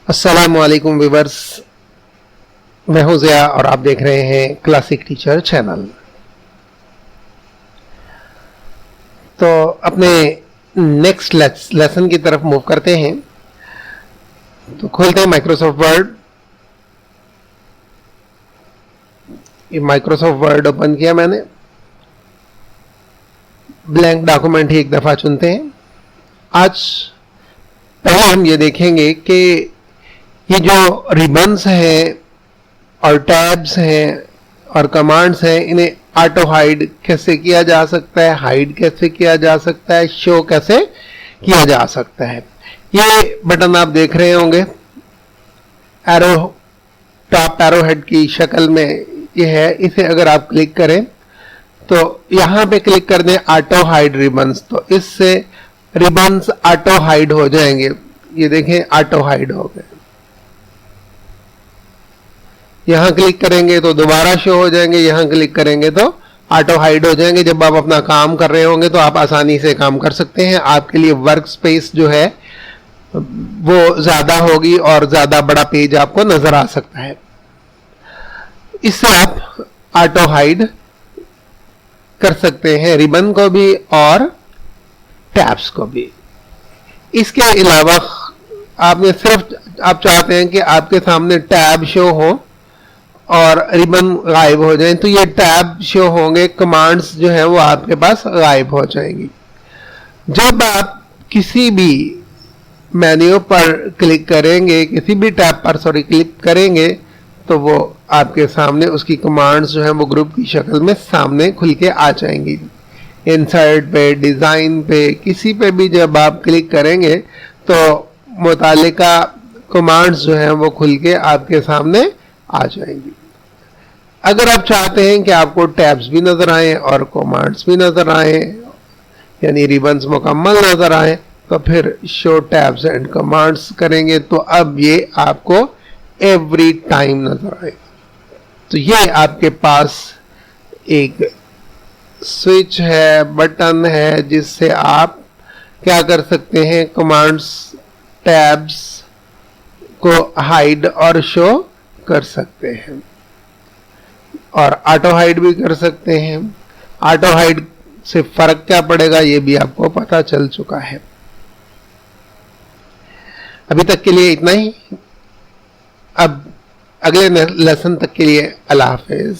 अस्सलामुअलैकुम व्यूअर्स, मैं हूं ज़िया और आप देख रहे हैं क्लासिक टीचर चैनल। तो अपने नेक्स्ट लेसन की तरफ मूव करते हैं। तो खोलते हैं माइक्रोसॉफ्ट वर्ड। ये माइक्रोसॉफ्ट वर्ड ओपन किया मैंने। ब्लैंक डॉक्यूमेंट ही एक दफ़ा चुनते हैं। आज पहले हम ये देखेंगे कि ये जो रिबन्स हैं और टैब्स हैं और कमांड्स हैं, इन्हें ऑटो हाइड कैसे किया जा सकता है, हाइड कैसे किया जा सकता है, शो कैसे किया जा सकता है। ये बटन आप देख रहे होंगे, एरो, टॉप एरो हेड की शक्ल में ये है। इसे अगर आप क्लिक करें तो यहां पे क्लिक कर दें ऑटो हाइड रिबन्स, तो इससे रिबन्स ऑटो हाइड हो जाएंगे। ये देखें, ऑटो हाइड हो गए। यहां क्लिक करेंगे तो दोबारा शो हो जाएंगे, यहां क्लिक करेंगे तो ऑटो हाइड हो जाएंगे। जब आप अपना काम कर रहे होंगे तो आप आसानी से काम कर सकते हैं। आपके लिए वर्क स्पेस जो है वो ज्यादा होगी और ज्यादा बड़ा पेज आपको नजर आ सकता है। इससे आप ऑटो हाइड कर सकते हैं रिबन को भी और टैब्स को भी। इसके अलावा आपने सिर्फ आप चाहते हैं कि आपके सामने टैब शो हो और रिबन गायब हो जाए, तो ये टैब शो होंगे, कमांड्स जो है वो आपके पास गायब हो जाएंगी। जब आप किसी भी मेन्यू पर क्लिक करेंगे, किसी भी टैब पर क्लिक करेंगे, तो वो आपके सामने उसकी कमांड्स जो है वो ग्रुप की शक्ल में सामने खुल के आ जाएंगी। इंसर्ट पे, डिजाइन पे, किसी पे भी जब आप क्लिक करेंगे तो मुतालिका कमांड्स जो है वो खुल के आपके सामने आ जाएंगी। अगर आप चाहते हैं कि आपको टैब्स भी नजर आए और कमांड्स भी नजर आए, यानी रिबन्स मुकम्मल नजर आए, तो फिर शो टैब्स एंड कमांड्स करेंगे तो अब ये आपको एवरी टाइम नजर आएगा। तो ये आपके पास एक स्विच है, बटन है, जिससे आप क्या कर सकते हैं, कमांड्स, टैब्स को हाइड और शो कर सकते हैं और ऑटो हाइड भी कर सकते हैं। ऑटो हाइड से फर्क क्या पड़ेगा ये भी आपको पता चल चुका है। अभी तक के लिए इतना ही। अब अगले लेसन तक के लिए अल्लाह हाफिज।